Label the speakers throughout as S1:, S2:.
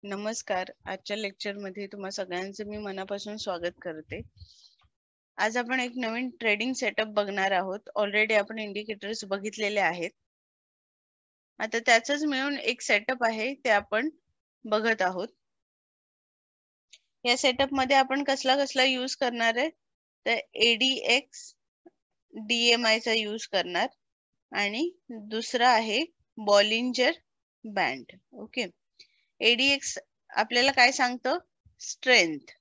S1: नमस्कार. आजच्या लेक्चरमध्ये तुम्हा सगळ्यांचं मी मनापासून स्वागत करते. आज आपण एक नवीन ट्रेडिंग सेटअप बघणार आहोत. ऑलरेडी आपण इंडिकेटर्स बघितलेले आहेत. आता त्याचंच मिळून एक सेटअप आहे ते आपण बघत आहोत. या सेटअप मध्ये आपण कसला यूज करणार आहे तर ADX DMI चा यूज करणार आणि दुसरा आहे बॉलिंजर बँड. ओके. ADX आपल्याला काय सांगतं? स्ट्रेंथ.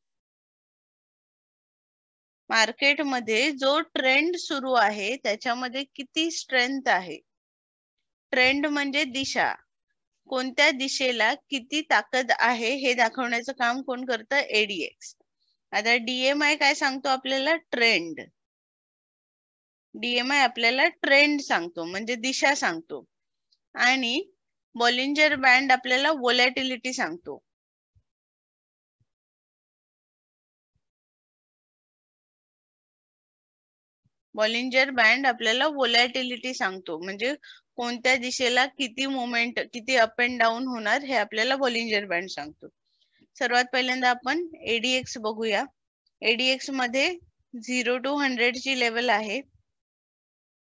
S1: मार्केटमध्ये जो ट्रेंड सुरू आहे त्याच्यामध्ये किती स्ट्रेंथ आहे. ट्रेंड म्हणजे दिशा. कोणत्या दिशेला किती ताकद आहे हे दाखवण्याचं काम कोण करतं? ADX. आता DMI काय सांगतो आपल्याला? ट्रेंड. DMI आपल्याला ट्रेंड सांगतो म्हणजे दिशा सांगतो आणि बॉलिंजर बँड आपल्याला व्होलॅटिलिटी सांगतो. बॉलिंजर बँड आपल्याला व्होलॅटिलिटी सांगतो म्हणजे कोणत्या दिशेला किती मुवमेंट, किती अप अँड डाऊन होणार हे आपल्याला बॉलिंजर बँड सांगतो. सर्वात पहिल्यांदा आपण ADX बघूया. ADX मध्ये 0 to 100 ची लेवल आहे.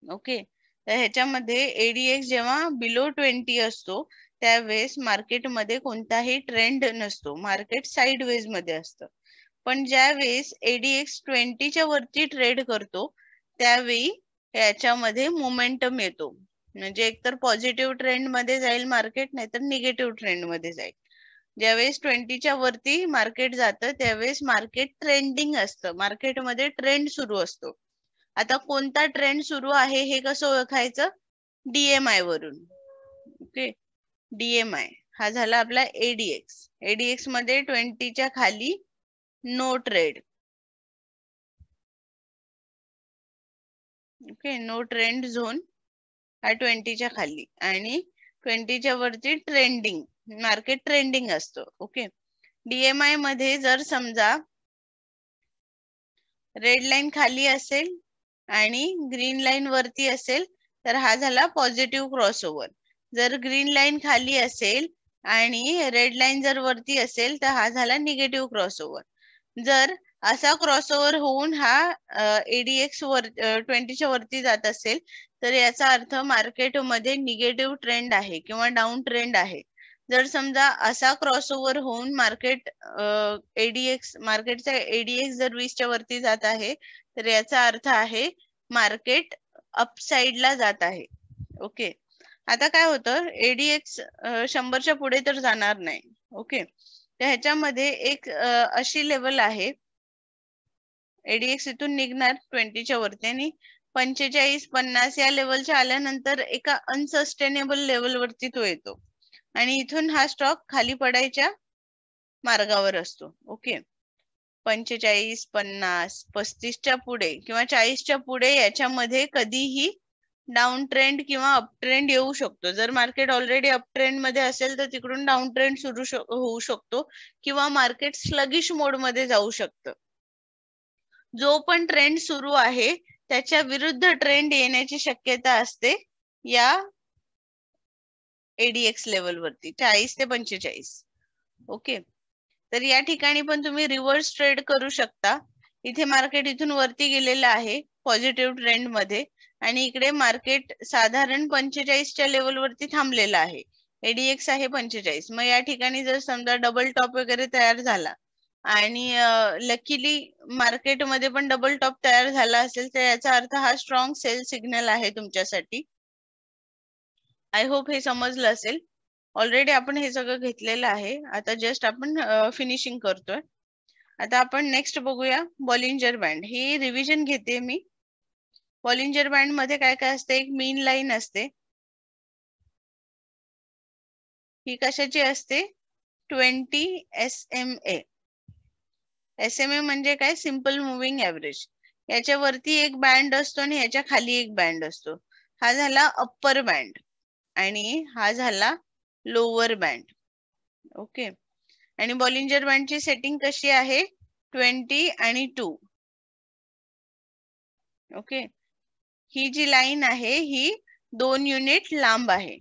S1: ओके. तर ह्याच्यामध्ये ADX जेव्हा बिलो 20 असतो त्यावेळेस मार्केटमध्ये कोणताही ट्रेंड नसतो. मार्केट साइडवेज मध्ये असतं. पण ज्यावेळेस ADX 20 च्या वरती ट्रेड करतो त्यावेळी याच्यामध्ये मोमेंटम येतो. म्हणजे एकतर पॉझिटिव्ह ट्रेंड मध्ये जाईल मार्केट, नाहीतर निगेटिव्ह ट्रेंड मध्ये जाईल. ज्यावेळेस 20 च्या वरती मार्केट जातं त्यावेळेस मार्केट ट्रेंडिंग असतं. मार्केटमध्ये ट्रेंड सुरू असतो. आता कोणता ट्रेंड सुरू आहे हे कसं ओळखायचं? DMI वरून. ओके. DMI हा झाला आपला ADX. ADX मध्ये 20 च्या खाली no trade. Okay. No trend zone हा 20 च्या खाली आणि 20 च्या वरती ट्रेंडिंग. मार्केट ट्रेंडिंग असतं. ओके. DMI मध्ये जर समजा रेड लाईन खाली असेल आणि ग्रीन लाईन वरती असेल तर हा झाला पॉझिटिव्ह क्रॉसओव्हर. जर ग्रीन लाईन खाली असेल आणि रेड लाईन जर वरती असेल तर हा झाला निगेटिव्ह क्रॉसओव्हर. जर असा क्रॉसओव्हर होऊन हा ADX 20 च्या वरती जात असेल तर याचा अर्थ मार्केटमध्ये निगेटिव्ह ट्रेंड आहे किंवा डाऊन ट्रेंड आहे. जर समजा असा क्रॉसओव्हर होऊन मार्केटचा ADX जर 20 च्या वरती जात आहे तर याचा अर्थ आहे मार्केट अपसाइडला जात आहे. ओके. आता काय होतं? ADX 100 च्या पुढे तर जाणार नाही. ओके. तर ह्याच्यामध्ये एक अशी लेवल आहे. ADX इथून निघणार 20 च्या वरती आणि 45-50 या लेवलच्या आल्यानंतर एका अनसस्टेनेबल लेवल वरती तो येतो आणि इथून हा स्टॉक खाली पडायच्या मार्गावर असतो. ओके. 45, 50, 35 च्या पुढे किंवा 40 च्या पुढे याच्यामध्ये कधीही डाऊन ट्रेंड किंवा अप ट्रेंड येऊ शकतो. जर मार्केट ऑलरेडी अप ट्रेंड मध्ये असेल तर तिकडून डाऊन ट्रेंड सुरू होऊ शकतो किंवा मार्केट स्लगिश मोड मध्ये जाऊ शकतं. जो पण ट्रेंड सुरू आहे त्याच्या विरुद्ध ट्रेंड येण्याची शक्यता असते या ADX लेवल वरती 40 ते 45. ओके. तर या ठिकाणी पण तुम्ही रिव्हर्स ट्रेड करू शकता. इथे मार्केट इथून वरती गेलेलं आहे पॉझिटिव्ह ट्रेंड मध्ये आणि इकडे मार्केट साधारण 45 च्या लेवल वरती थांबलेलं आहे. ADX आहे 45. मग या ठिकाणी जर समजा डबल टॉप वगैरे तयार झाला आणि लकीली मार्केटमध्ये पण डबल टॉप तयार झाला असेल तर याचा अर्थ हा स्ट्रॉंग सेल सिग्नल आहे तुमच्यासाठी. आय होप हे समजलं असेल. ऑलरेडी आपण हे सगळं घेतलेलं आहे. आता जस्ट आपण फिनिशिंग करतोय. आता आपण नेक्स्ट बघूया बॉलिंजर बँड. ही रिव्हिजन घेते मी. बॉलिंजर बँड मध्ये काय काय असते? एक मीन लाईन असते. ही कशाची असते? 20 SMA. SMA म्हणजे काय? Simple moving average. याच्यावरती एक बँड असतो आणि याच्या खाली एक बँड असतो. हा झाला अप्पर बँड आणि हा झाला लोअर बँड. ओके. आणि बॉलिंजर बँडची सेटिंग कशी आहे? 20 आणि 2. ओके. ही जी लाईन आहे ही 2 युनिट लांब आहे.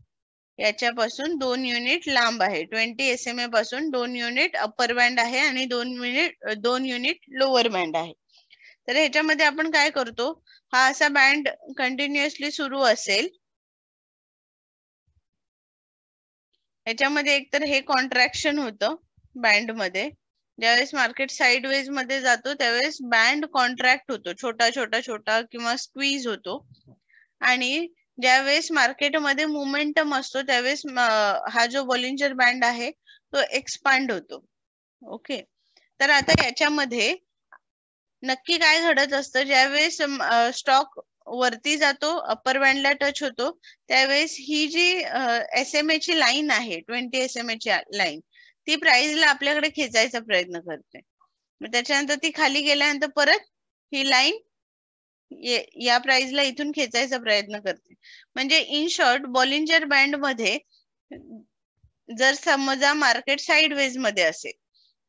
S1: याच्यापासून 2 युनिट लांब आहे. 20 SMA पासून 2 युनिट अप्पर बँड आहे आणि 2 युनिट लोअर बँड आहे. तर ह्याच्यामध्ये आपण काय करतो, हा असा बँड कंटिन्युअसली सुरू असेल, याच्यामध्ये एकतर हे कॉन्ट्रॅक्शन होतं बँड मध्ये. ज्यावेळेस मार्केट साइडवेज मध्ये जातो त्यावेळेस बँड कॉन्ट्रॅक्ट होतो, छोटा छोटा छोटा किंवा स्क्वीज होतो. आणि ज्यावेळेस मार्केटमध्ये मोमेंटम असतो त्यावेळेस हा जो बॉलिंजर बँड आहे तो एक्सपांड होतो. ओके, तर आता याच्यामध्ये नक्की काय घडत असतं, ज्यावेळेस स्टॉक वरती जातो, अप्पर बँडला टच होतो, त्यावेळेस ही जी SMA ची लाईन आहे, 20 SMA ची लाईन, ती प्राइसला आपल्याकडे खेचायचा प्रयत्न करते. मग त्याच्यानंतर ती खाली गेल्यानंतर परत ही लाईन या प्राइसला इथून खेचायचा प्रयत्न करते. म्हणजे इन शॉर्ट बॉलिंजर बँड मध्ये जर समजा मार्केट साइडवेज मध्ये असेल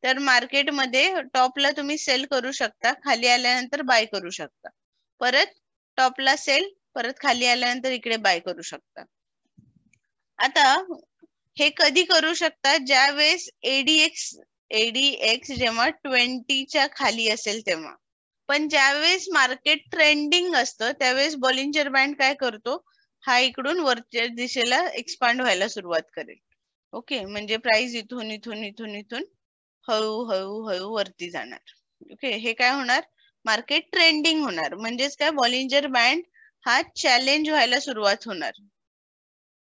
S1: तर मार्केटमध्ये टॉपला तुम्ही सेल करू शकता, खाली आल्यानंतर बाय करू शकता, परत टॉपला सेल, परत खाली आल्यानंतर इकडे बाय करू शकता. आता हे कधी करू शकता, ज्यावेळेस एडीएक्स जेव्हा 20च्या खाली असेल तेव्हा. पण ज्यावेळेस मार्केट ट्रेंडिंग असतं त्यावेळेस बॉलिंजर बँड काय करतो, हा इकडून वरच्या दिशेला एक्सपांड व्हायला सुरुवात करेल. ओके, म्हणजे प्राइस इथून इथून इथून इथून हळू वरती जाणार. ओके, हे काय होणार, मार्केट ट्रेंडिंग होणार, म्हणजेच काय, बॉलिंजर बँड हा चॅलेंज व्हायला सुरुवात होणार.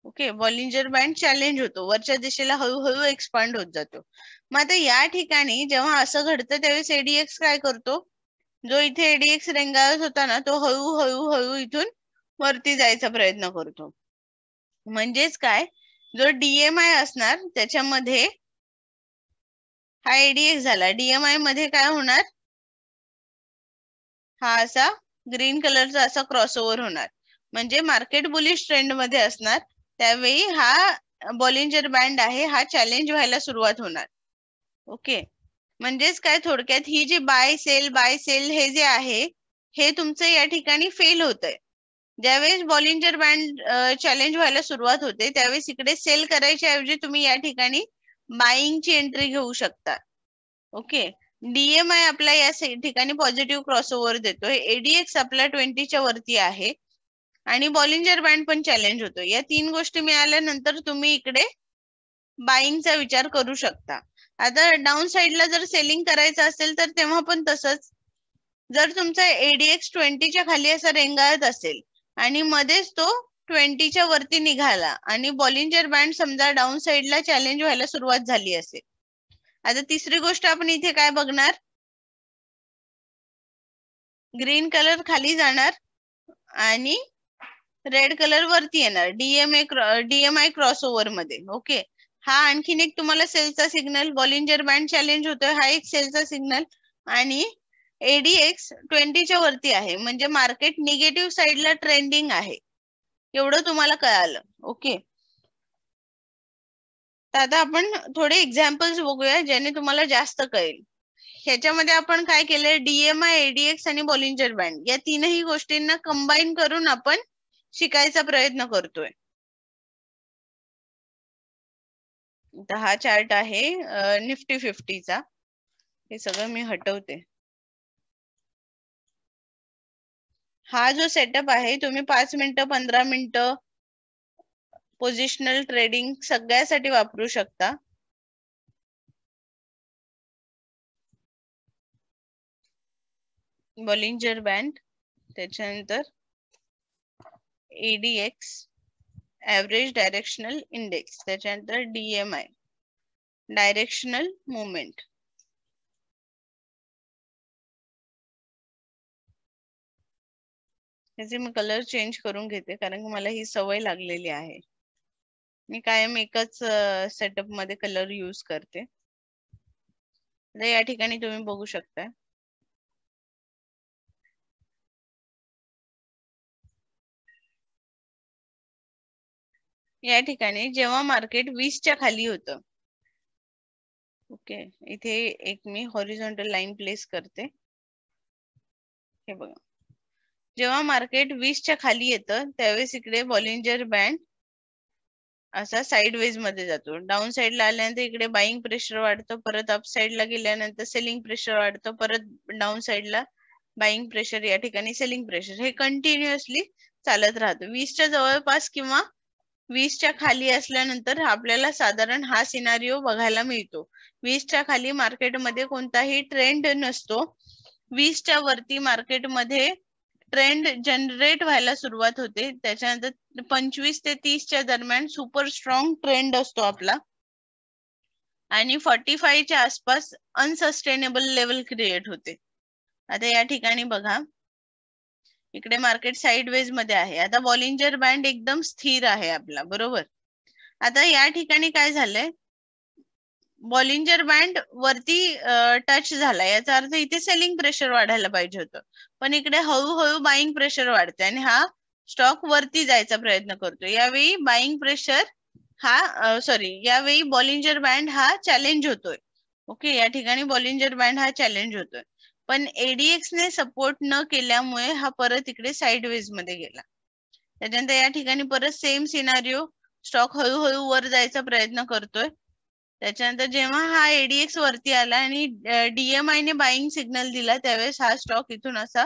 S1: ओके, बॉलिंजर बँड चॅलेंज होतो, वरच्या दिशेला हळूहळू एक्सपांड होत जातो. मग आता या ठिकाणी जेव्हा असं घडतं त्यावेळेस एडीएक्स काय करतो, जो इथे एडीएक्स रेंगाळत होता ना, तो हळू इथून वरती जायचा प्रयत्न करतो. म्हणजेच काय, जो डीएमआय असणार त्याच्यामध्ये हा एडीएक्स झाला, डीएमआय मध्ये काय होणार, हा असा ग्रीन कलरचा असा क्रॉसओव्हर होणार. म्हणजे मार्केट बुलिश ट्रेंड मध्ये असणार त्यावेळी हा बॉलिंजर बँड आहे हा चॅलेंज व्हायला सुरुवात होणार. ओके, म्हणजेच काय, थोडक्यात ही जी बाय सेल हे जे आहे हे तुमचं या ठिकाणी फेल होतंय. ज्यावेळेस बॉलिंजर बँड चॅलेंज व्हायला सुरुवात होते त्यावेळेस इकडे सेल करायच्या ऐवजी तुम्ही या ठिकाणी बाईंगची एंट्री घेऊ शकता. ओके, डीएमआय आपला या ठिकाणी पॉझिटिव्ह क्रॉसओव्हर देतोय, एडीएक्स आपला 20च्या वरती आहे आणि बॉलिंजर बँड पण चॅलेंज होतो. या 3 गोष्टी मिळाल्यानंतर तुम्ही इकडे बाईंगचा विचार करू शकता. आता डाऊन साइडला जर सेलिंग करायचं असेल तर तेव्हा पण तसंच, जर तुमचा एडीएक्स 20च्या खाली असा रेंगाळत असेल आणि मध्येच तो 20च्या वरती निघाला आणि बॉलिंजर बँड समजा डाऊन साइडला चॅलेंज व्हायला सुरुवात झाली असेल. आता तिसरी गोष्ट आपण इथे काय बघणार, ग्रीन कलर खाली जाणार आणि रेड कलर वरती येणार, डीएमआय क्रॉसओव्हर मध्ये. ओके, हा आणखीन एक तुम्हाला सेलचा सिग्नल, बॉलिंजर बँड चॅलेंज होतोय, हा एक सेलचा सिग्नल. आणि एडीएक्स 20च्या वरती आहे म्हणजे मार्केट निगेटिव्ह साइडला ट्रेंडिंग आहे, एवढं तुम्हाला कळालं. ओके, तर आता आपण थोडे एक्झाम्पल्स बघूया ज्याने तुम्हाला जास्त कळेल. ह्याच्यामध्ये आपण काय केलंय, डीएमआय, एडीएक्स आणि बॉलिंजर बँड या तीनही गोष्टींना कंबाईन करून आपण शिकायचा प्रयत्न करतोय. तर हा चार्ट आहे निफ्टी 50चा. हे सगळं मी हटवते. हा जो सेटअप आहे तुम्ही 5 मिनिटं 15 मिनिटं पोझिशनल ट्रेडिंग सगळ्यासाठी वापरू शकता. बॉलिंजर बँड, त्याच्यानंतर एडीएक्स, ऍव्हरेज डायरेक्शनल इंडेक्स, त्याच्यानंतर डीएमआय, डायरेक्शनल मुवमेंट. ह्याचे मी कलर चेंज करून घेते कारण की मला ही सवय लागलेली आहे. मी कायम एकच सेटअप मध्ये कलर यूज करते. या ठिकाणी तुम्ही बघू शकता, या ठिकाणी जेव्हा मार्केट 20च्या खाली होतं, ओके, इथे एक मी हॉरिझॉन्टल लाईन प्लेस करते. हे बघा, जेव्हा मार्केट 20च्या खाली येतं त्यावेळेस इकडे बॉलिंजर बँड असा साइडवेज मध्ये जातो. डाऊन साइडला आल्यानंतर इकडे बाईंग प्रेशर वाढतं, परत अप साइडला गेल्यानंतर सेलिंग प्रेशर वाढतं, परत डाऊन साइडला बाईंग प्रेशर, या ठिकाणी सेलिंग प्रेशर. हे कंटिन्युअसली चालत राहतं. 20च्या जवळपास किंवा 20च्या खाली असल्यानंतर आपल्याला साधारण हा सिनारिओ बघायला मिळतो. 20च्या खाली मार्केटमध्ये कोणताही ट्रेंड नसतो. 20च्या वरती मार्केटमध्ये ट्रेंड जनरेट व्हायला सुरुवात होते. त्याच्यानंतर 25 ते 30च्या दरम्यान सुपर स्ट्रॉंग ट्रेंड असतो आपला, आणि 45 च्या आसपास अनसस्टेनेबल लेवल क्रिएट होते. आता या ठिकाणी बघा, इकडे मार्केट साइडवेज मध्ये आहे. आता बॉलिंजर बँड एकदम स्थिर आहे आपला, बरोबर. आता या ठिकाणी काय झालंय, बॉलिंजर बँड वरती टच झाला, याचा अर्थ इथे सेलिंग प्रेशर वाढायला पाहिजे होतं, पण इकडे हळूहळू बाईंग प्रेशर वाढते आणि हा स्टॉक वरती जायचा प्रयत्न करतो. यावेळी बाईंग प्रेशर हा यावेळी बॉलिंजर बँड हा चॅलेंज होतोय. ओके, या ठिकाणी बॉलिंजर बँड हा चॅलेंज होतोय, पण एडीएक्स ने सपोर्ट न केल्यामुळे हा परत इकडे साइडवेज मध्ये गेला. त्याच्यानंतर या ठिकाणी परत सेम सिनारिओ, स्टॉक हळूहळू वर जायचा प्रयत्न करतोय. त्याच्यानंतर जेव्हा हा एडीएक्स वरती आला आणि डीएमआय ने बाईंग सिग्नल दिला, त्यावेळेस हा स्टॉक इथून असा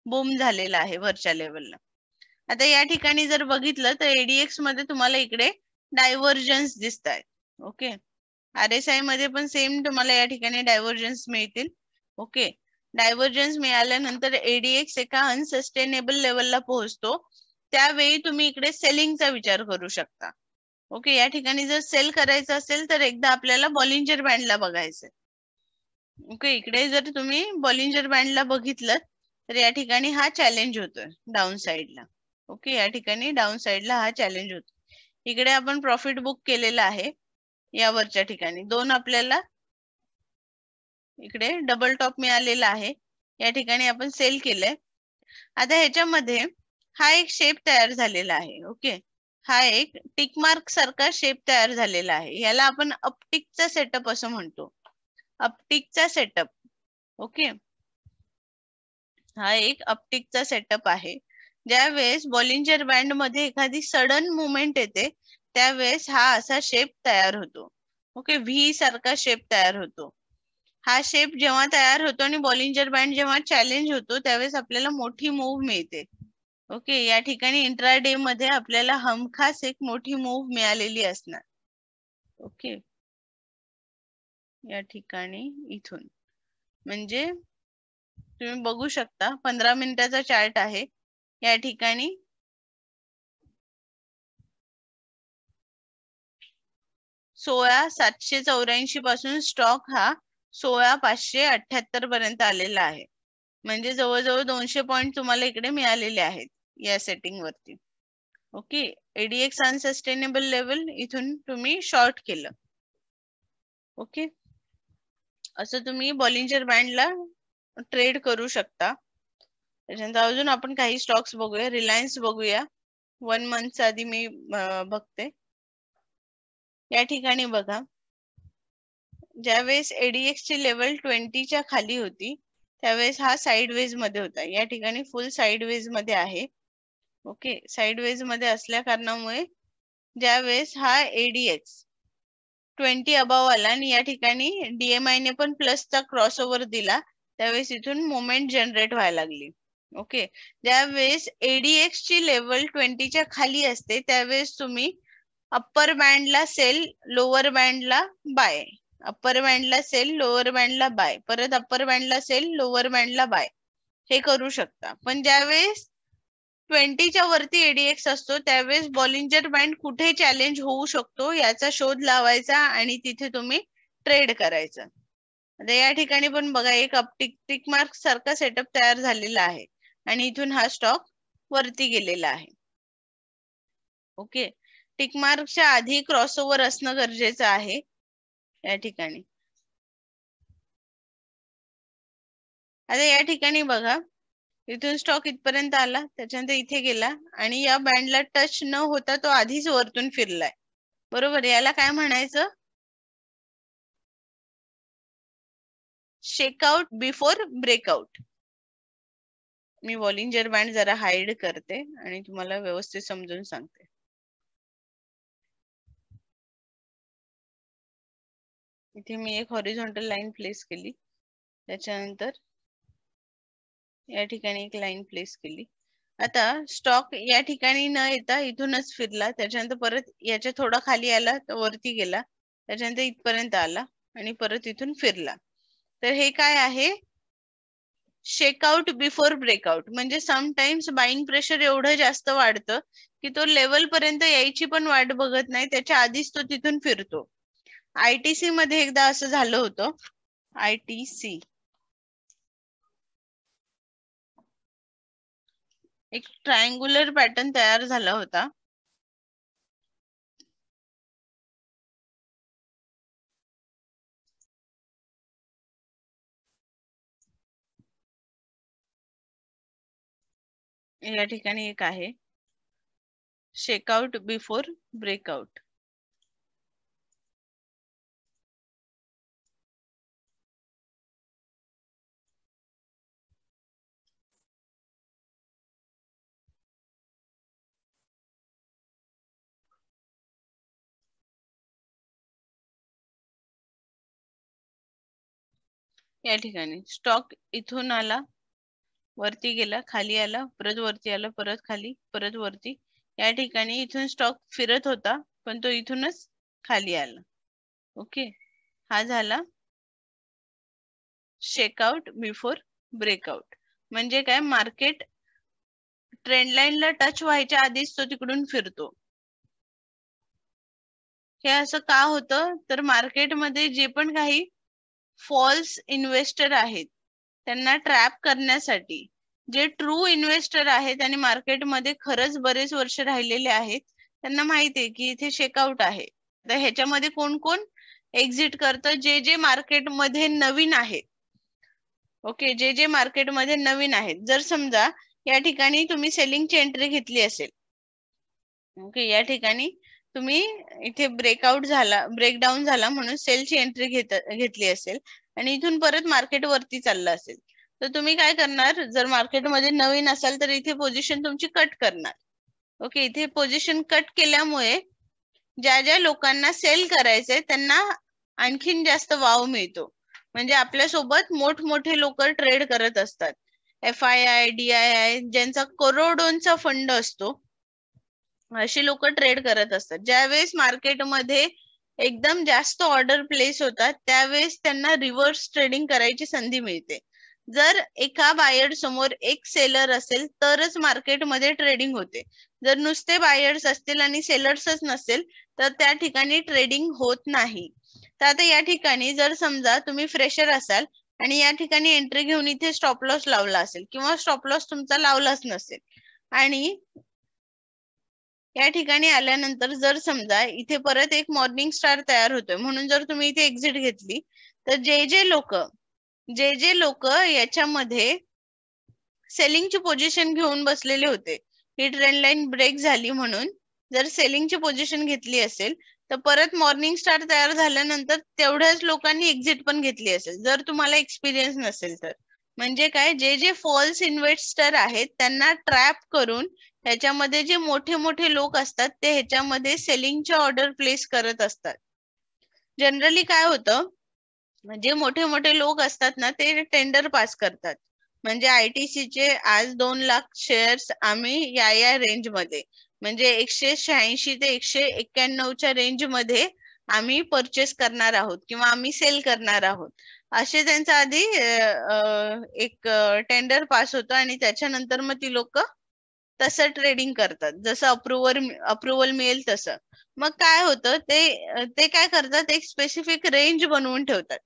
S1: बूम झालेला आहे वरच्या लेवलला. आता या ठिकाणी जर बघितलं तर एडीएक्स मध्ये तुम्हाला इकडे डायव्हर्जन्स दिसत आहेत. ओके, आरएसआय मध्ये पण सेम तुम्हाला या ठिकाणी डायव्हर्जन्स मिळतील. ओके, डायव्हर्जन्स मिळाल्यानंतर एडीएक्स एका अनसस्टेनेबल लेवलला पोहोचतो. त्यावेळी तुम्ही इकडे सेलिंगचा विचार करू शकता. ओके, या ठिकाणी जर सेल करायचं असेल तर एकदा आपल्याला बॉलिंजर बँडला बघायचंय. ओके, इकडे जर तुम्ही बॉलिंजर बँडला बघितलं तर या ठिकाणी हा चॅलेंज होतोय डाऊन साइडला. ओके, या ठिकाणी डाऊन साइडला हा चॅलेंज होतो. इकडे आपण प्रॉफिट बुक केलेला आहे यावरच्या ठिकाणी. दोन आपल्याला इकडे डबल टॉप मिळालेला आहे, या ठिकाणी आपण सेल केलंय. आता ह्याच्यामध्ये हा एक शेप तयार झालेला आहे. ओके, हा एक टिक मार्क सारखा शेप तयार झालेला आहे. याला आपण अपटिकचा सेटअप असं म्हणतो. अपटिकचा सेटअप. ओके, हा एक अपटिकचा सेटअप आहे. ज्यावेळेस बॉलिंजर बँड मध्ये एखादी सडन मुवमेंट येते त्यावेळेस हा असा शेप तयार होतो. ओके, व्ही सारखा शेप तयार होतो. हा शेप जेव्हा तयार होतो आणि बॉलिंजर बँड जेव्हा चॅलेंज होतो त्यावेळेस आपल्याला मोठी मूव्ह मिळते. ओके, या ठिकाणी इंट्राडे मध्ये आपल्याला हमखास एक मोठी मूव्ह मिळालेली असणार. ओके, या ठिकाणी इथून म्हणजे तुम्ही बघू शकता 15 मिनिटाचा चार्ट आहे. या ठिकाणी 16,784 पासून स्टॉक हा 16,578 पर्यंत आलेला आहे. म्हणजे जवळजवळ 200 पॉइंट तुम्हाला इकडे मिळालेले आहेत या सेटिंग वरती. ओके, एडीएक्स अनसस्टेनेबल लेवल इथून तुम्ही शॉर्ट केलं. ओके, असं तुम्ही बॉलिंजर बँडला ट्रेड करू शकता. त्याच्यानंतर अजून आपण काही स्टॉक्स बघूया. रिलायन्स बघूया. 1 मंथ आधी मी बघते. या ठिकाणी बघा, ज्यावेळेस एडीएक्स ची लेवल 20च्या खाली होती त्यावेळेस हा साइडवेज मध्ये होता. या ठिकाणी फुल साइडवेज मध्ये आहे. ओके, साइडवेज मध्ये असल्या कारणामुळे ज्यावेळेस हा एडीएक्स 20 अबाव आला आणि या ठिकाणी डीएमआय ने पण प्लसचा क्रॉसओव्हर दिला त्यावेळेस इथून मोमेंट जनरेट व्हायला लागली. ओके, ज्यावेळेस एडीएक्स ची लेवल 20च्या खाली असते त्यावेळेस तुम्ही अप्पर बँडला सेल, लोअर बँडला बाय, अप्पर बँडला सेल, लोअर बँडला बाय, परत अप्पर बँडला सेल, लोअर बँडला बाय, हे करू शकता. पण ज्यावेळेस 20च्या वरती एडीएक्स असतो त्यावेळेस बॉलिंजर बँड कुठे चॅलेंज होऊ शकतो याचा शोध लावायचा आणि तिथे तुम्ही ट्रेड करायचं. आता या ठिकाणी पण बघा एक टिक मार्क सारखा सेटअप तयार झालेला आहे आणि इथून हा स्टॉक वरती गेलेला आहे. ओके, टिक मार्कच्या आधी क्रॉसओव्हर असणं गरजेचं आहे या ठिकाणी. आता या ठिकाणी बघा, इथून स्टॉक इथपर्यंत आला, त्याच्यानंतर इथे गेला आणि या बँडला टच न होता तो आधीच वरतून फिरलाय, बरोबर. याला काय म्हणायचं, शेकआउट बिफोर ब्रेकआउट. मी बॉलिंजर बँड जरा हाईड करते आणि तुम्हाला व्यवस्थित समजून सांगते. इथे मी एक हॉरिझॉन्टल लाईन प्लेस केली, त्याच्यानंतर या ठिकाणी एक लाईन प्लेस केली. आता स्टॉक या ठिकाणी न येता इथूनच फिरला, त्याच्यानंतर परत याच्या थोडा खाली आला, वरती गेला, त्याच्यानंतर इथपर्यंत आला आणि परत इथून फिरला. तर हे काय आहे? Shakeout before breakout. म्हणजे समटाइम्स बाईंग प्रेशर एवढं जास्त वाढतं की तो लेवल पर्यंत यायची पण वाट बघत नाही, त्याच्या आधीच तो तिथून फिरतो. ITC मध्ये एकदा असं झालं होतं. ITC एक ट्रायंग्युलर पॅटर्न तयार झाला होता. या ठिकाणी एक आहे शेकआउट बिफोर ब्रेकआउट. या ठिकाणी स्टॉक इथून आला, वरती गेला, खाली आला, परत वरती आला, परत खाली, परत वरती. या ठिकाणी इथून स्टॉक फिरत होता पण तो इथूनच खाली आला. ओके, हा झाला शेकआउट बिफोर ब्रेकआउट. म्हणजे काय? मार्केट ट्रेंड लाईनला टच व्हायच्या आधीच तो तिकडून फिरतो. हे असं का होतं? तर मार्केटमध्ये जे पण काही फॉल्स इन्व्हेस्टर आहेत त्यांना ट्रॅप करण्यासाठी जे ट्रू इन्व्हेस्टर आहेत आणि मार्केटमध्ये खरंच बरेच वर्ष राहिलेले आहेत त्यांना माहिती आहे की इथे शेकआउट आहे. तर ह्याच्यामध्ये कोण कोण एक्झिट करतं? जे जे मार्केटमध्ये नवीन आहेत. ओके, जे जे मार्केटमध्ये नवीन आहेत. जर समजा या ठिकाणी तुम्ही सेलिंगची एंट्री घेतली असेल, ओके, या ठिकाणी तुम्ही इथे ब्रेकआउट झाला, ब्रेकडाऊन झाला म्हणून सेलची एंट्री घेतली असेल आणि इथून परत मार्केट वरती चाललं असेल, तर तुम्ही काय करणार? जर मार्केटमध्ये नवीन असाल तर इथे पोझिशन तुमची कट करणार. ओके, इथे पोझिशन कट केल्यामुळे ज्या ज्या लोकांना सेल करायचंय त्यांना आणखीन जास्त वाव मिळतो. म्हणजे आपल्यासोबत मोठमोठे लोक ट्रेड करत असतात. FII, DII ज्यांचा करोडोंचा फंड असतो, अशी लोक ट्रेड करत असतात. ज्यावेळेस मार्केटमध्ये एकदम जास्त ऑर्डर प्लेस होतात त्यावेळेस त्यांना रिव्हर्स ट्रेडिंग करायची संधी मिळते. जर एका बायर समोर एक सेलर असेल तरच मार्केटमध्ये ट्रेडिंग होते. जर नुसते बायर्स असतील आणि सेलर्सच नसेल तर त्या ठिकाणी ट्रेडिंग होत नाही. तर आता या ठिकाणी जर समजा तुम्ही फ्रेशर असाल आणि या ठिकाणी एंट्री घेऊन इथे स्टॉप लॉस लावला असेल किंवा स्टॉप लॉस तुमचा लावलाच नसेल आणि या ठिकाणी आल्यानंतर जर समजा इथे परत एक मॉर्निंग स्टार तयार होतोय म्हणून जर तुम्ही इथे एक्झिट घेतली तर जे जे लोक याच्यामध्ये सेलिंगची पोझिशन घेऊन बसलेले होते, ही ट्रेंड लाईन ब्रेक झाली म्हणून जर सेलिंगची पोझिशन घेतली असेल तर परत मॉर्निंग स्टार तयार झाल्यानंतर तेवढ्याच लोकांनी एक्झिट पण घेतली असेल, जर तुम्हाला एक्सपिरियन्स नसेल तर. म्हणजे काय? जे जे फॉल्स इन्व्हेस्टर आहेत त्यांना ट्रॅप करून ह्याच्यामध्ये जे मोठे मोठे लोक असतात ते ह्याच्यामध्ये सेलिंगच्या ऑर्डर प्लेस करत असतात. जनरली काय होतं, जे मोठे मोठे लोक असतात ना ते टेंडर पास करतात. म्हणजे ITC चे आज 2 लाख शेअर्स आम्ही या रेंज मध्ये, म्हणजे 186 ते 191च्या रेंज मध्ये आम्ही परचेस करणार आहोत किंवा आम्ही सेल करणार आहोत, असे त्यांचा आधी एक टेंडर पास होतं आणि त्याच्यानंतर मग ती लोक तसं ट्रेडिंग करतात, जसं अप्रुव्हल मिळेल तसं. मग काय होतं, ते काय करतात, एक स्पेसिफिक रेंज बनवून ठेवतात.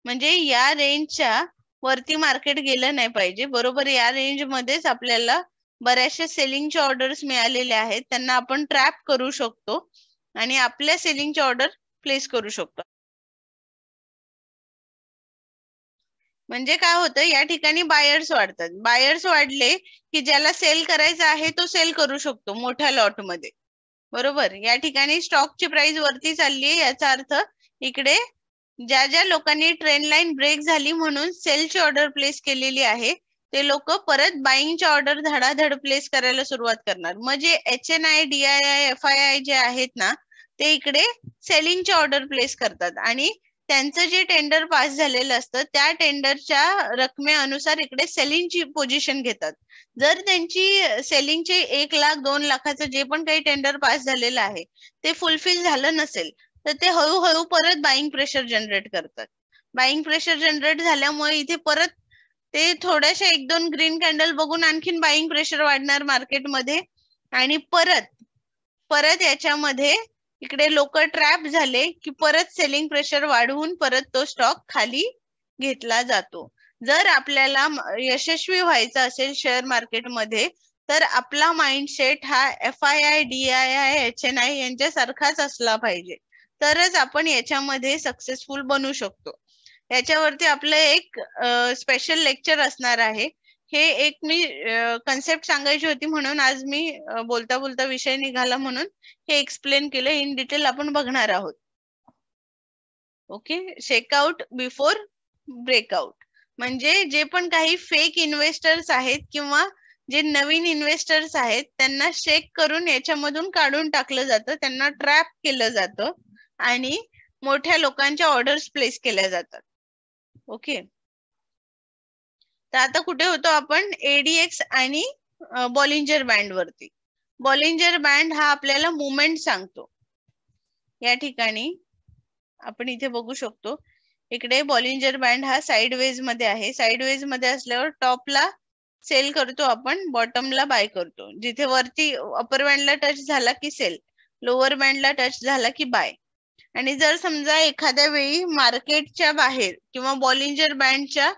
S1: म्हणजे या रेंजच्या वरती मार्केट गेलं नाही पाहिजे. बरोबर या रेंज मध्येच आपल्याला बऱ्याचशा सेलिंगच्या ऑर्डर्स मिळालेल्या आहेत, त्यांना आपण ट्रॅप करू शकतो आणि आपल्या सेलिंगच्या ऑर्डर प्लेस करू शकतो. म्हणजे काय होतं, या ठिकाणी बायर्स वाढतात. बायर्स वाढले की ज्याला सेल करायचं आहे तो सेल करू शकतो मोठ्या लॉट मध्ये. बरोबर, या ठिकाणी स्टॉकची प्राइस वरती चालली आहे, याचा अर्थ इकडे ज्या ज्या लोकांनी ट्रेंड लाईन ब्रेक झाली म्हणून सेलची ऑर्डर प्लेस केलेली आहे ते लोक परत बाईंगची ऑर्डर धडाधड प्लेस करायला सुरुवात करणार. मग जे HNI, DII, FII जे आहेत ना ते इकडे सेलिंगची ऑर्डर प्लेस करतात आणि त्यांचं जे टेंडर पास झालेलं असतं त्या टेंडरच्या रकमेनुसार इकडे सेलिंगची पोझिशन घेतात. जर त्यांची सेलिंगचे 1 लाख 2 लाखाचं जे पण काही टेंडर पास झालेलं आहे ते फुलफिल झालं नसेल तर ते हळूहळू परत बाईंग प्रेशर जनरेट करतात. बाईंग प्रेशर जनरेट झाल्यामुळे इथे परत ते थोड्याशा 1-2 ग्रीन कॅन्डल बघून आणखीन बाईंग प्रेशर वाढणार मार्केटमध्ये आणि परत याच्यामध्ये इकडे लोक ट्रॅप झाले की परत सेलिंग प्रेशर वाढवून परत तो स्टॉक खाली घेतला जातो. जर आपल्याला यशस्वी व्हायचं असेल शेअर मार्केटमध्ये तर आपला माइंडसेट हा FII, DII, HNI यांच्यासारखाच असला पाहिजे, तरच आपण याच्यामध्ये सक्सेसफुल बनू शकतो. याच्यावरती आपलं एक स्पेशल लेक्चर असणार आहे. हे एक मी कन्सेप्ट सांगायची होती म्हणून आज मी बोलता बोलता विषय निघाला म्हणून हे एक्सप्लेन केलं. इन डिटेल आपण बघणार आहोत. ओके, शेकआउट बिफोर ब्रेकआउट म्हणजे जे पण काही फेक इन्व्हेस्टर्स आहेत किंवा जे नवीन इन्व्हेस्टर्स आहेत त्यांना शेक करून याच्यामधून काढून टाकलं जातं, त्यांना ट्रॅप केलं जातं आणि मोठ्या लोकांच्या ऑर्डर्स प्लेस केल्या जातात. ओके, तर आता कुठे होतो आपण? ADX आणि बॉलिंजर बँड वरती. बॉलिंजर बँड हा आपल्याला मुवमेंट सांगतो. या ठिकाणी आपण इथे बघू शकतो, इकडे बॉलिंजर बँड हा साइडवेज मध्ये आहे. साइडवेज मध्ये असल्यावर टॉपला सेल करतो आपण, बॉटमला बाय करतो. जिथे वरती अपर बँडला टच झाला की सेल, लोअर बँडला टच झाला की बाय. आणि जर समजा एखाद्या वेळी मार्केटच्या बाहेर किंवा बॉलिंजर बँडच्या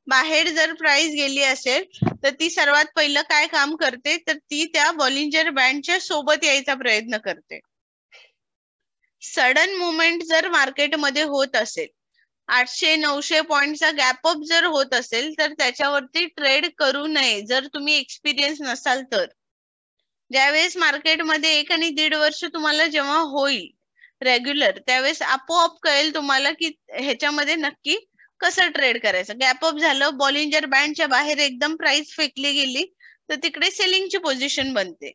S1: बाहेर जर प्राइस गेली असेल तर ती सर्वात पहिलं काय काम करते तर ती त्या बॉलिंजर बँडच्या सोबत यायचा प्रयत्न करते. सडन मुवमेंट जर मार्केटमध्ये होत असेल, 800-900 पॉइंटचा गॅपअप जर होत असेल तर त्याच्यावरती ट्रेड करू नये जर तुम्ही एक्सपिरियन्स नसाल तर. ज्यावेळेस मार्केटमध्ये 1 आणि 1.5 वर्ष तुम्हाला जेव्हा होईल रेग्युलर, त्यावेळेस आपोआप कळेल तुम्हाला की ह्याच्यामध्ये नक्की कसं ट्रेड करायचं. गॅपअप झालं, बॉलिंजर बँडच्या बाहेर एकदम प्राइस फेकली गेली तर तिकडे सेलिंगची पोझिशन बनते.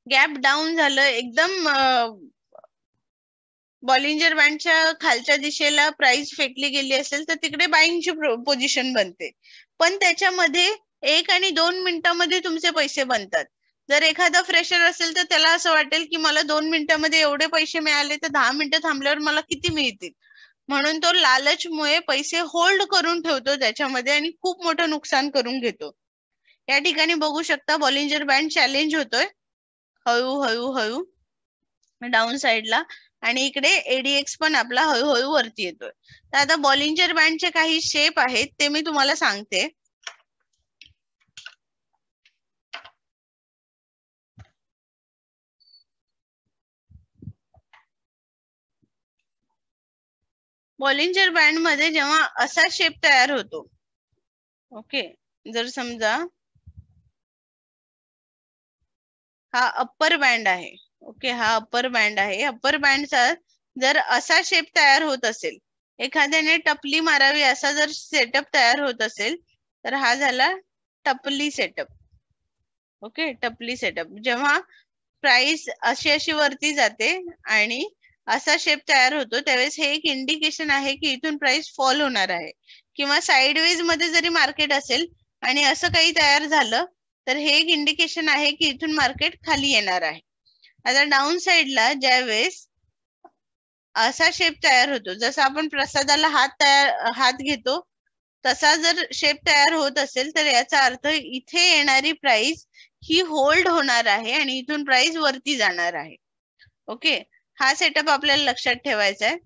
S1: गॅप डाऊन झालं, एकदम बॉलिंजर बँडच्या खालच्या दिशेला प्राइस फेकली गेली असेल तर तिकडे बाईंगची पोझिशन बनते. पण त्याच्यामध्ये 1 आणि 2 मिनिटांमध्ये तुमचे पैसे बनतात. जर एखादा फ्रेशर असेल तर त्याला असं वाटेल की मला 2 मिनिटांमध्ये एवढे पैसे मिळाले तर 10 मिनिटं थांबल्यावर मला किती मिळतील, म्हणून तो लालचमुळे पैसे होल्ड करून ठेवतो त्याच्यामध्ये आणि खूप मोठं नुकसान करून घेतो. या ठिकाणी बघू शकता बॉलिंजर बँड चॅलेंज होतोय हळू डाऊन साइडला आणि इकडे ADX पण आपला हळूहळू वरती येतोय. तर आता बॉलिंजर बँडचे काही शेप आहेत ते मी तुम्हाला सांगते. बॉलिंजर बँड मध्ये जेव्हा असा शेप तयार होतो, ओके, जर समजा हा अप्पर बँड आहे, ओके, हा अप्पर बँड आहे. अप्पर बँडचा जर असा शेप तयार होत असेल, एखाद्याने टपली मारावी असा जर सेटअप तयार होत असेल तर हा झाला टपली सेटअप. ओके, टपली सेटअप. जेव्हा प्राइस अशी वरती जाते आणि असा शेप तयार होतो त्यावेळेस हे एक इंडिकेशन आहे की इथून प्राइस फॉल होणार आहे. किंवा साइडवेज मध्ये जरी मार्केट असेल आणि असं काही तयार झालं तर हे एक इंडिकेशन आहे की इथून मार्केट खाली येणार आहे. आता डाऊन साइडला ज्यावेळेस असा शेप तयार होतो, जसं आपण प्रसादाला हात घेतो तसा जर शेप तयार होत असेल तर याचा अर्थ इथे येणारी प्राइस ही होल्ड होणार आहे आणि इथून प्राइस वरती जाणार आहे. ओके, हा सेटअप आपल्याला लक्षात ठेवायचा आहे.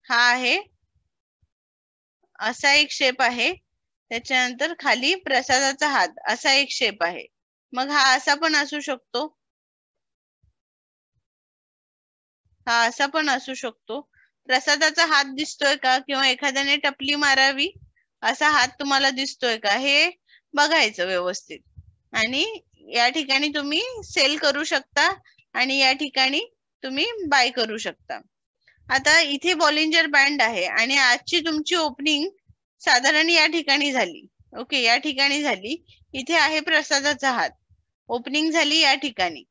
S1: हा आहे असा एक शेप आहे, त्याच्यानंतर खाली प्रसादाचा हात असा एक शेप आहे. मग हा असा पण असू शकतो, हा असा पण असू शकतो. प्रसादाचा हात दिसतोय का किंवा एखाद्याने टपली मारावी असा हात तुम्हाला दिसतोय का हे बघायचं व्यवस्थित. आणि या ठिकाणी तुम्ही सेल करू शकता आणि या ठिकाणी तुम्ही बाय करू शकता. आता इथे बॉलिंजर बँड आहे आणि आजची तुमची ओपनिंग साधारण या ठिकाणी झाली. ओके, या ठिकाणी झाली. इथे आहे प्रसादाचा हात, ओपनिंग झाली या ठिकाणी.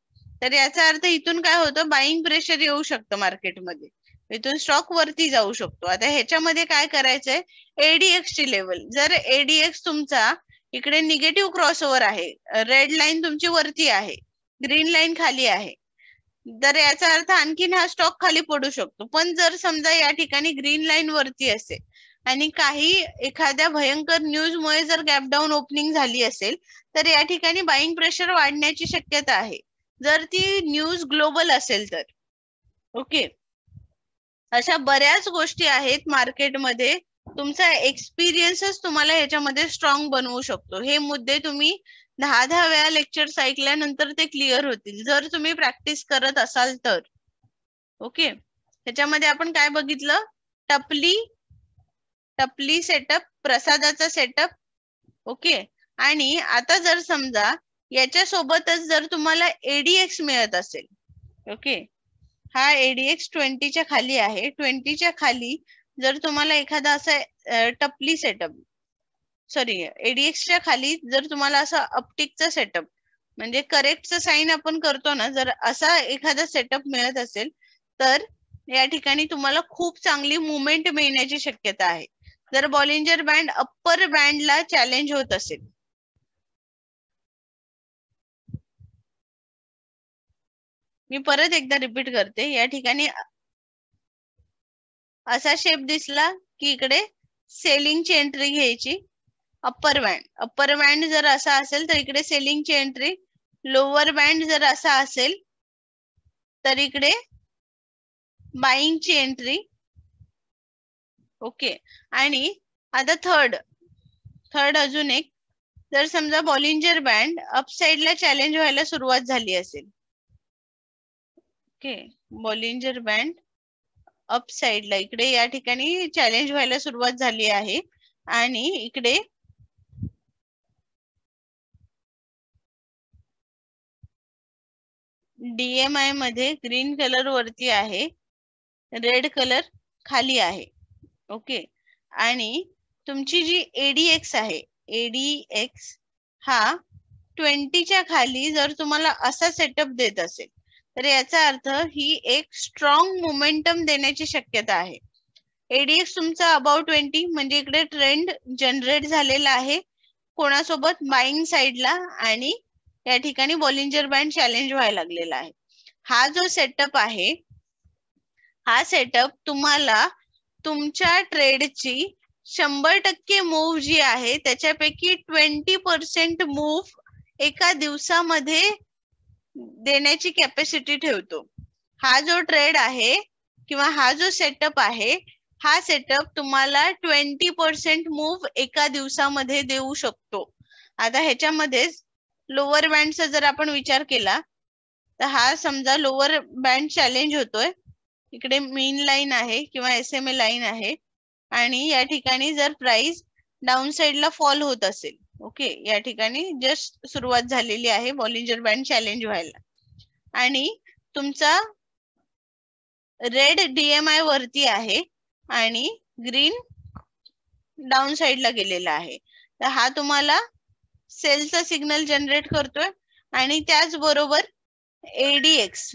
S1: तर याचा अर्थ इथून काय होतं, बाईंग प्रेशर येऊ शकतं मार्केटमध्ये, इथून स्टॉक वरती जाऊ शकतो. आता ह्याच्यामध्ये काय करायचंय, एडीएक्स ची लेवल, जर एडीएक्स तुमचा इकडे निगेटिव्ह क्रॉसओव्हर आहे, रेड लाईन तुमची वरती आहे, ग्रीन लाईन खाली आहे, तर याचा अर्थ आणखीन हा स्टॉक खाली पडू शकतो. पण जर समजा या ठिकाणी ग्रीन लाईन वरती असेल आणि काही एखाद्या भयंकर न्यूज मुळे जर गॅप डाऊन ओपनिंग झाली असेल, तर या ठिकाणी बाईंग प्रेशर वाढण्याची शक्यता आहे, जर ती न्यूज ग्लोबल असेल तर. ओके, अशा बऱ्याच गोष्टी आहेत मार्केटमध्ये. तुमचा एक्सपिरियन्सच तुम्हाला ह्याच्यामध्ये स्ट्रॉंग बनवू शकतो. हे मुद्दे तुम्ही 10 वेळा लेक्चर्स ऐकल्यानंतर ते क्लिअर होतील, जर तुम्ही प्रॅक्टिस करत असाल तर. ओके, ह्याच्यामध्ये आपण काय बघितलं, टपली सेटअप, प्रसादाचा सेटअप. ओके, आणि आता जर समजा याच्या सोबतच जर तुम्हाला एडीएक्स मिळत असेल, ओके, हा एडीएक्स 20च्या खाली आहे, 20च्या खाली जर तुम्हाला एखादा असा टपली सेटअप, सॉरी एडीएक्सच्या खाली जर तुम्हाला असा अपटिकचा सेटअप, म्हणजे करेक्टचा साइन आपण करतो ना, जर असा एखादा सेटअप मिळत असेल तर या ठिकाणी तुम्हाला खूप चांगली मुवमेंट मिळण्याची शक्यता आहे. जर बॉलिंजर बँड अप्पर बँडला चॅलेंज होत असेल, मी परत एकदा रिपीट करते, या ठिकाणी असा शेप दिसला की इकडे सेलिंगची एंट्री घ्यायची, अप्पर बँड जर असा असेल तर इकडे सेलिंगची एंट्री, लोअर बँड जर असा असेल तर इकडे बाईंगची एंट्री. ओके, आणि आता थर्ड अजून एक, जर समजा बॉलिंजर बँड अपसाइडला चॅलेंज व्हायला सुरुवात झाली असेल, ओके, बॉलिंजर बँड अपसाइडला इकडे या ठिकाणी चॅलेंज व्हायला सुरुवात झाली आहे, आणि इकडे डीएमआय मध्ये ग्रीन कलर वरती आहे, रेड कलर खाली आहे. ओके, आणि तुमची जी एडीएक्स आहे, एडीएक्स हा 20च्या खाली जर तुम्हाला असा सेटअप देत असेल तर याचा अर्थ ही एक स्ट्रॉंग मोमेंटम देण्याची शक्यता आहे. एडीएक्स तुमचा अबाउट 20 म्हणजे इकडे ट्रेंड जनरेट झालेला आहे, कोणासोबत, बाईंग साइडला, आणि या ठिकाणी बॉलिंजर बँड चॅलेंज व्हायला लागलेला आहे. हा जो सेटअप आहे, हा सेटअप तुम्हाला तुमच्या ट्रेडची 100% मूव्ह जी आहे त्याच्यापैकी 20% मूव्ह एका दिवसामध्ये देण्याची कॅपॅसिटी ठेवतो. हा जो ट्रेड आहे किंवा हा जो सेटअप आहे, हा सेटअप तुम्हाला 20% मूव्ह एका दिवसामध्ये देऊ शकतो. आता ह्याच्यामध्ये लोअर बँडचा जर आपण विचार केला तर हा समजा लोअर बँड चॅलेंज होतोय, इकडे मीन लाईन आहे किंवा एसएमए लाईन आहे, आणि या ठिकाणी जर प्राइस डाऊन साइडला फॉल होत असेल, ओके, या ठिकाणी जस्ट सुरुवात झालेली आहे बॉलिंजर बँड चॅलेंज व्हायला, आणि तुमचा रेड डीएमआय वरती आहे आणि ग्रीन डाऊन साइडला गेलेला आहे, तर हा तुम्हाला सेलचा सिग्नल जनरेट करतोय. आणि त्याचबरोबर एडीएक्स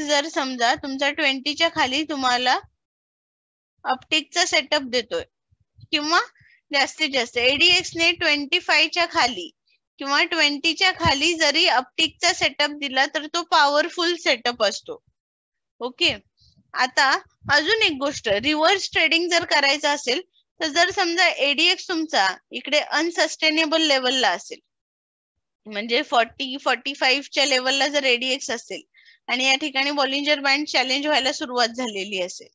S1: जर समजा तुमचा 20च्या खाली तुम्हाला अपटिकचा सेटअप देतोय, किंवा जास्तीत जास्त एडीएक्स ने 25च्या खाली किंवा 20च्या खाली जरी अपटिकचा सेटअप दिला तर तो पॉवरफुल सेटअप असतो. ओके, आता अजून एक गोष्ट, रिव्हर्स ट्रेडिंग जर करायचं असेल तर जर समजा एडीएक्स तुमचा इकडे अनसस्टेनेबल लेवलला असेल, म्हणजे 40-45च्या लेवलला जर एडीएक्स असेल आणि या ठिकाणी बॉलिंजर बँड चॅलेंज व्हायला सुरुवात झालेली असेल,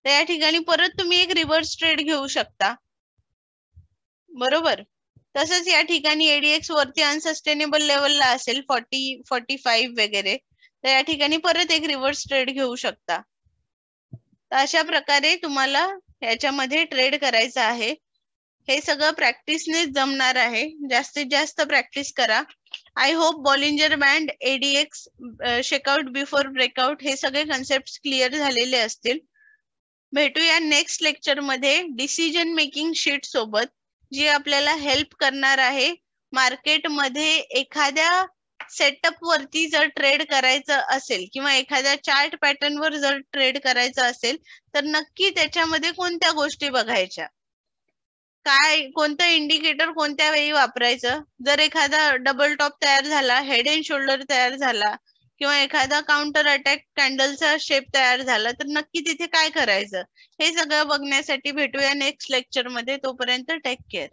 S1: तर या ठिकाणी परत तुम्ही एक रिव्हर्स ट्रेड घेऊ शकता, बरोबर. तसंच या ठिकाणी एडीएक्स वरती अनसस्टेनेबल लेवलला असेल 40-45 वगैरे, तर या ठिकाणी परत एक रिव्हर्स ट्रेड घेऊ शकता. तर अशा प्रकारे तुम्हाला याच्यामध्ये ट्रेड करायचं आहे. हे सगळं प्रॅक्टिसनेच जमणार आहे, जास्तीत जास्त प्रॅक्टिस करा. I hope Bollinger band, ADX, shakeout before breakout हे सगळे कन्सेप्ट क्लिअर झालेले असतील. भेटूया नेक्स्ट लेक्चर मध्ये डिसिजन मेकिंग शीट सोबत, जी आपल्याला हेल्प करणार आहे मार्केटमध्ये एखाद्या सेटअप वरती जर ट्रेड करायचं असेल किंवा एखाद्या चार्ट पॅटर्न वर जर ट्रेड करायचं असेल तर नक्की त्याच्यामध्ये कोणत्या गोष्टी बघायच्या, काय कोणतं इंडिकेटर कोणत्या वेळी वापरायचं. जर एखादा डबल टॉप तयार झाला, हेड अँड शोल्डर तयार झाला किंवा एखादा काउंटर अटॅक कॅन्डलचा शेप तयार झाला तर नक्की तिथे काय करायचं, हे सगळं बघण्यासाठी भेटूया नेक्स्ट लेक्चर मध्ये. तोपर्यंत टेक केअर.